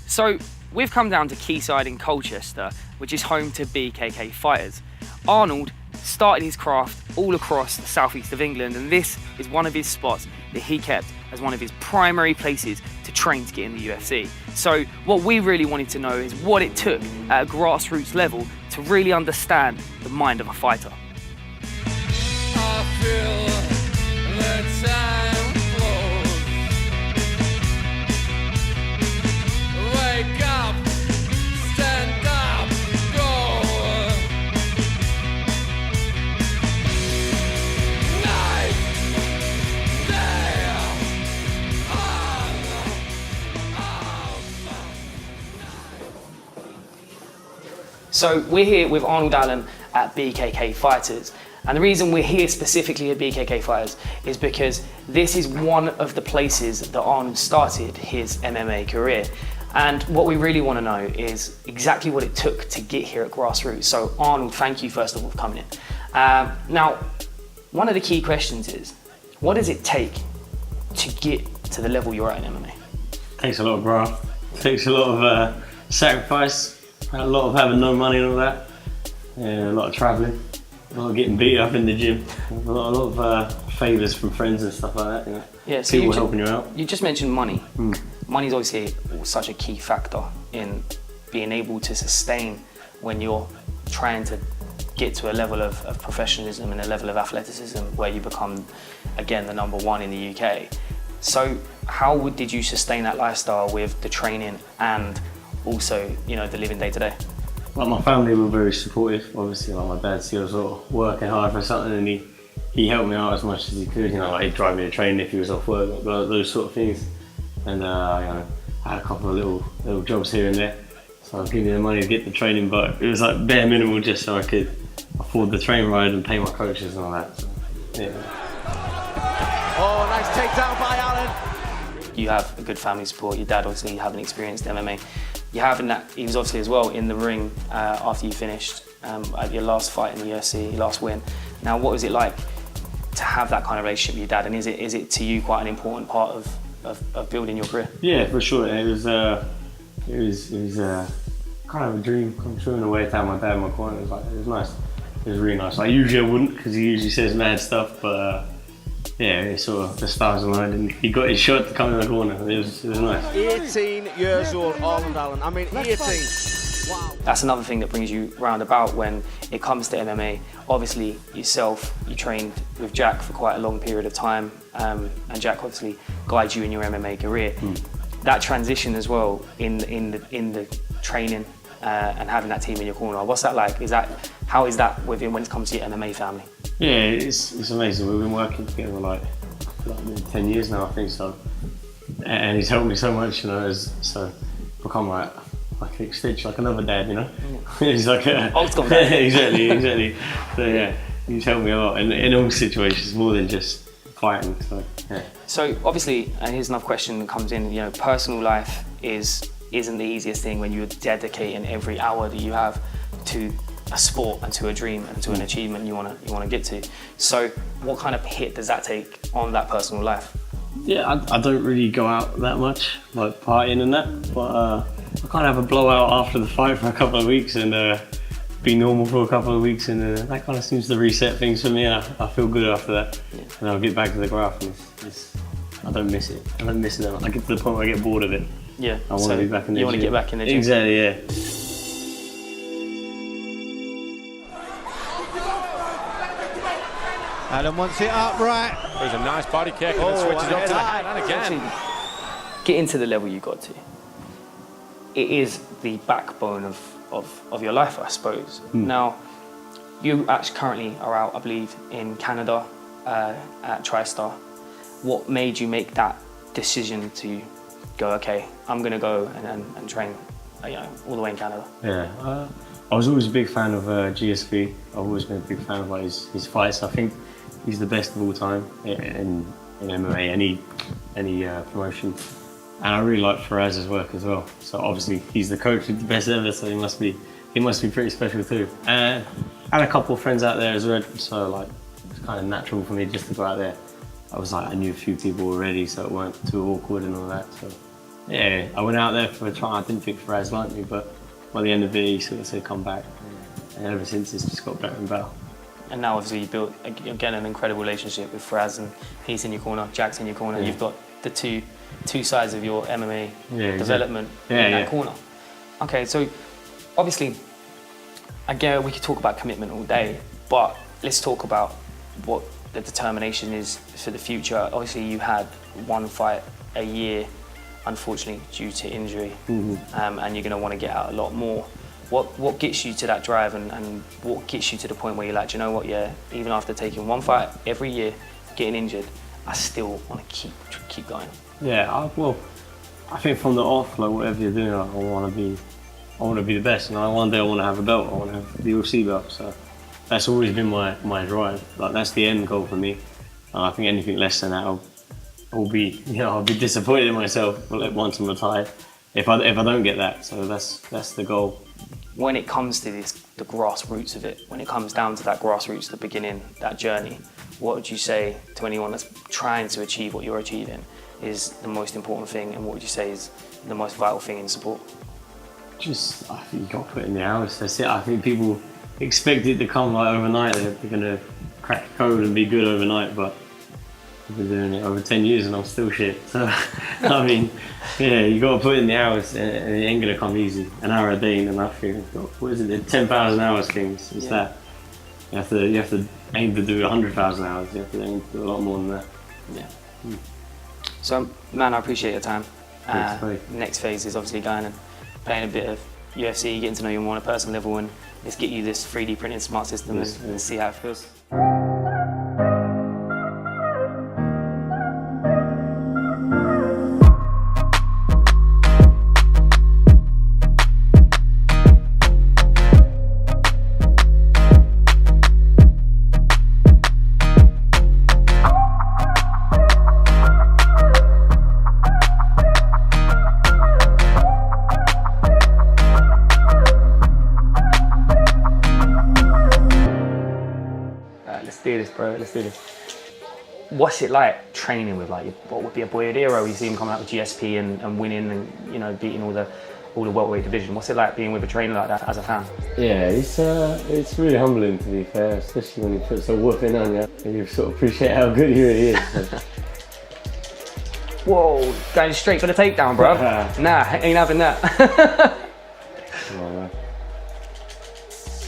So we've come down to Quayside in Colchester, which is home to BKK fighters. Arnold started his craft all across the southeast of England, and this is one of his spots that he kept as one of his primary places to train to get in the UFC. So what we really wanted to know is what it took at a grassroots level to really understand the mind of a fighter. I feel the time flows. Wake up, stand up, go. Night, day, So we're here with Arnold Allen at BKK Fighters. And the reason we're here specifically at BKK Fighters is because this is one of the places that Arnold started his MMA career. And what we really want to know is exactly what it took to get here at grassroots. So Arnold, thank you first of all for coming in. Now, one of the key questions is, what does it take to get to the level you're at in MMA? Takes a lot of graft, takes a lot of sacrifice, a lot of having no money and all that, a lot of travelling. A lot of getting beat up in the gym, a lot of favours from friends and stuff like that. You know? Yeah, so people helping you out. You just mentioned money. Money is obviously such a key factor in being able to sustain when you're trying to get to a level of professionalism and a level of athleticism where you become, again, the #1 in the UK. So how did you sustain that lifestyle with the training and also, you know, the living day to day? Like, my family were very supportive. Obviously, like, my dad, he was sort of working hard for something, and he helped me out as much as he could. You know, like, he'd drive me to training if he was off work, like, those sort of things. And you know, I had a couple of little jobs here and there, so I'd give me the money to get the training, but it was like bare minimal just so I could afford the train ride and pay my coaches and all that. So, yeah. Oh, nice takedown by Allen. You have a good family support. Your dad, obviously, having experienced MMA. You having that, he was obviously as well in the ring after you finished at your last fight in the UFC, your last win. Now, what was it like to have that kind of relationship with your dad, and is it to you quite an important part of building your career? Yeah, for sure. It was kind of a dream come true in a way to have my dad in my corner. It was nice. It was really nice. Like, usually I wouldn't, because he usually says mad stuff, but yeah, it sort of the stars aligned and he got his shot to come in the corner. It was nice. 18 years old, Arnold Allen. I mean, 18. Wow. That's another thing that brings you round about when it comes to MMA. Obviously, yourself, you trained with Jack for quite a long period of time, and Jack obviously guides you in your MMA career. That transition as well in the training and having that team in your corner, what's that like? How is that with him when it comes to your MMA family? Yeah, it's amazing. We've been working together like 10 years now, I think so. And he's helped me so much, you know, so become like an extension, like another dad, you know. He's like old school dad. exactly. So yeah, he's helped me a lot in all situations, more than just fighting. So yeah. So obviously, and here's another question that comes in. You know, personal life isn't the easiest thing when you're dedicating every hour that you have to a sport and to a dream and to an achievement you want to get to. So what kind of hit does that take on that personal life? Yeah, I don't really go out that much, like partying and that, but I kind of have a blowout after the fight for a couple of weeks and be normal for a couple of weeks, and that kind of seems to reset things for me, and I feel good after that. Yeah. And I'll get back to the graph, and I don't miss it. I don't miss it. I get to the point where I get bored of it. Yeah. I want to be back in the gym. You want to get back in the gym? Exactly, yeah. Allen wants it upright. There's a nice body kick and then switches up to the head and again. Getting to the level you got to, it is the backbone of your life, I suppose. Now, you actually currently are out, I believe, in Canada at TriStar. What made you make that decision to go, okay, I'm going to go and train, you know, all the way in Canada? Yeah, I was always a big fan of GSP. I've always been a big fan of like his fights. I think he's the best of all time in MMA, any promotion. And I really like Faraz's work as well. So obviously he's the coach of the best ever, so he must be pretty special too. And I had a couple of friends out there as well, so like it's kind of natural for me just to go out there. I knew a few people already, so it weren't too awkward and all that. So Yeah, I went out there for a try. I didn't think Faraz liked me, but by the end of it, he sort of said, come back. And ever since, it's just got better and better. And now obviously you built, again, an incredible relationship with Faraz, and he's in your corner, Jack's in your corner. Yeah. You've got the two sides of your MMA development in Yeah, that corner. Okay, so obviously, again, we could talk about commitment all day, but let's talk about what the determination is for the future. Obviously, you had one fight a year, unfortunately, due to injury, and you're going to want to get out a lot more. What gets you to that drive, and what gets you to the point where you're like, do you know what, yeah, even after taking one fight every year, getting injured, I still want to keep going? Yeah, well, I think from the off, like whatever you're doing, I want to be the best, and one day I want to have a belt. I want to have the UFC belt. So that's always been my drive. Like that's the end goal for me. And I think anything less than that, I'll be disappointed in myself once I'm retired if I don't get that. So that's the goal. When it comes to the grassroots of it, when it comes down to that grassroots, the beginning, that journey, what would you say to anyone that's trying to achieve what you're achieving is the most important thing, and what would you say is the most vital thing in support? Just, I think you got to put in the hours. That's it. I think people expect it to come like overnight. They're going to crack the code and be good overnight, but I've been doing it over 10 years and I'm still shit. So, I mean, yeah, you got to put in the hours, and it ain't going to come easy. An hour a day ain't enough. What is it? The 10,000 hours things. It's that. You have to aim to do 100,000 hours. You have to aim to do a lot more than that. Yeah. So, man, I appreciate your time. Next phase is obviously going and playing a bit of UFC, getting to know you more on a personal level, and let's get you this 3D printed smart system and see how it feels. Let's do this. What's it like training with what would be a boyhood hero? You see him coming out with GSP and winning, and beating all the welterweight division. What's it like being with a trainer like that as a fan? Yeah, it's really humbling, to be fair, especially when he puts a whooping on you and you sort of appreciate how good he really is. So. Whoa, going straight for the takedown, bro. Nah, ain't having that. Come on, man.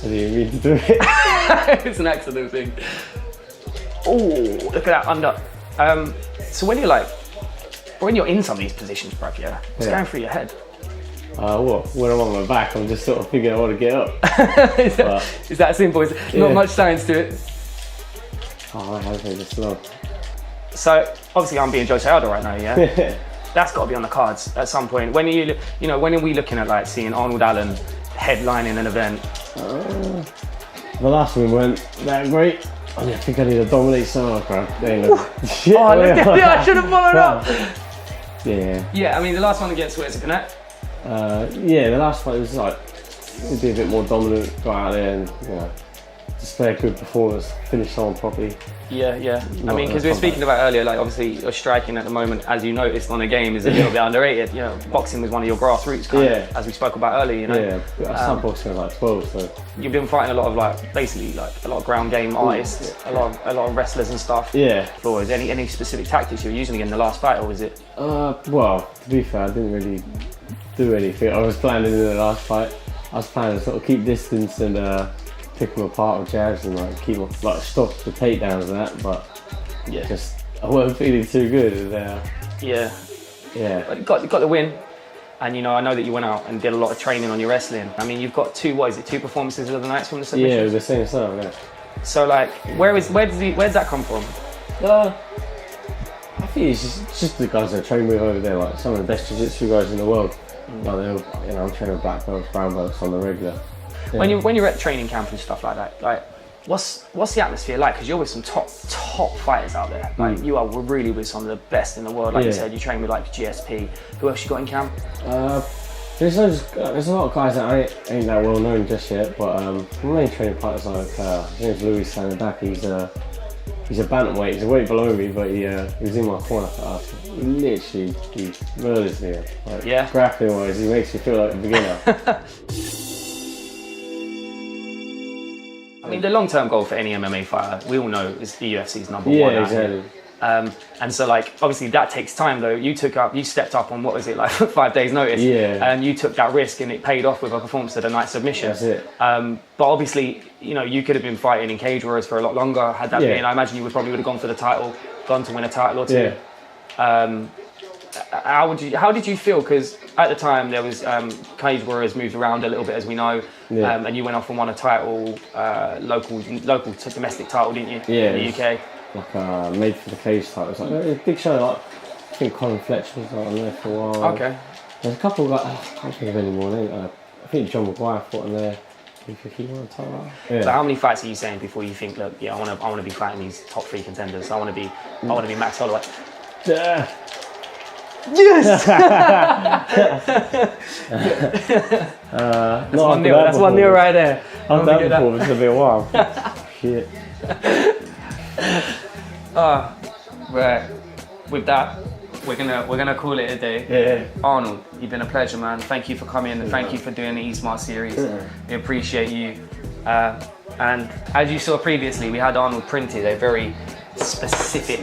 I didn't mean to do it. It's an accident thing. Oh, look at that under. So when you're in some of these positions, bruv, what's going through your head? When I'm on my back, I'm just sort of figuring I want to get up. Is that simple? Is not much science to it? Oh, I think it's long. So obviously I'm being Joe Aldo right now, yeah? That's got to be on the cards at some point. When are we looking at seeing Arnold Allen headlining an event? The last one went that great. I think I need to dominate some crap. Shit, oh, look at that! I should have followed up. Yeah. Yeah, I mean the last one against Where's it Connect? Yeah, the last fight was be a bit more dominant, go out there and display a good performance, finish someone properly. Yeah. I mean, because we were speaking about earlier, obviously your striking at the moment, as you noticed on the game, is a little bit underrated. Boxing was one of your grassroots kind of, as we spoke about earlier. Yeah, I started boxing at 12, so. You've been fighting a lot of basically a lot of ground game artists, a lot of wrestlers and stuff. Yeah. Floor, is there any specific tactics you were using in the last fight, or was it? Well, to be fair, I didn't really do anything. I was planning in the last fight. I was planning to sort of keep distance and pick them apart with jabs and keep them, stop the takedowns and that, but I wasn't feeling too good. Yeah. But you got the win, and I know that you went out and did a lot of training on your wrestling. I mean, you've got two performances of the nights from the submission? Yeah, it was the same stuff, yeah. So where's that come from? I think it's just the guys I train with over there, some of the best jiu-jitsu guys in the world. I'm training black belts, brown belts on the regular. Yeah. When you're at training camp and stuff like that, what's the atmosphere like? Because you're with some top fighters out there. You are really with some of the best in the world. Like you said, you train with GSP. Who else you got in camp? There's a lot of guys that ain't that well known just yet, but my main training partner's his name's Louis Sanadaki. He's a bantamweight. He's a weight below me, but he was in my corner for literally, he murders me. Like, Yeah. grappling wise, he makes you feel like a beginner. I mean, the long-term goal for any MMA fighter, we all know, is the UFC's number Yeah, one. out here. exactly. And so, like, obviously that takes time though. You stepped up on, what was it, like 5 days notice? Yeah. And you took that risk and it paid off with a performance of the night submission. That's it. But obviously, you know, you could have been fighting in cage warriors for a lot longer had that been. I imagine you would have gone for the title, gone to win a title or two. Yeah. How did you feel? Because at the time there was cage warriors moved around a little bit, as we know, and you went off and won a title, local to domestic title, didn't you? Yeah. In the UK. Like made for the cage title. It was like a big show. Like I think Colin Fletcher was like on there for a while. Okay. There's a couple like I can't think of any more. I think John Maguire fought on there. If he won a title. Yeah. So how many fights are you saying before you think, look, yeah, I want to be fighting these top 3 contenders. I want to be Max Holloway. Yes. That's 1-0 right there. I've done that before. It's gonna be a while. Shit. Right. With that, we're gonna call it a day. Yeah. Arnold, you've been a pleasure, man. Thank you for coming and thank you for doing the E-Smart series. We appreciate you. And as you saw previously, we had Arnold printed a very specific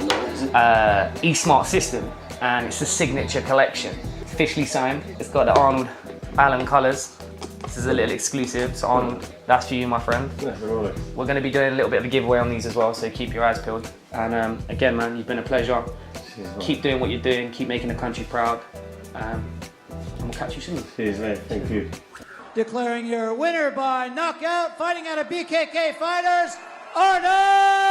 E-Smart system, and it's a signature collection. It's officially signed. It's got the Arnold Allen colours. This is a little exclusive. So Arnold, that's for you, my friend. We're going to be doing a little bit of a giveaway on these as well, so keep your eyes peeled. And again, man, you've been a pleasure. Keep doing what you're doing. Keep making the country proud. And we'll catch you soon. Cheers, mate. Thank you. Declaring your winner by knockout, fighting out of BKK Fighters, Arnold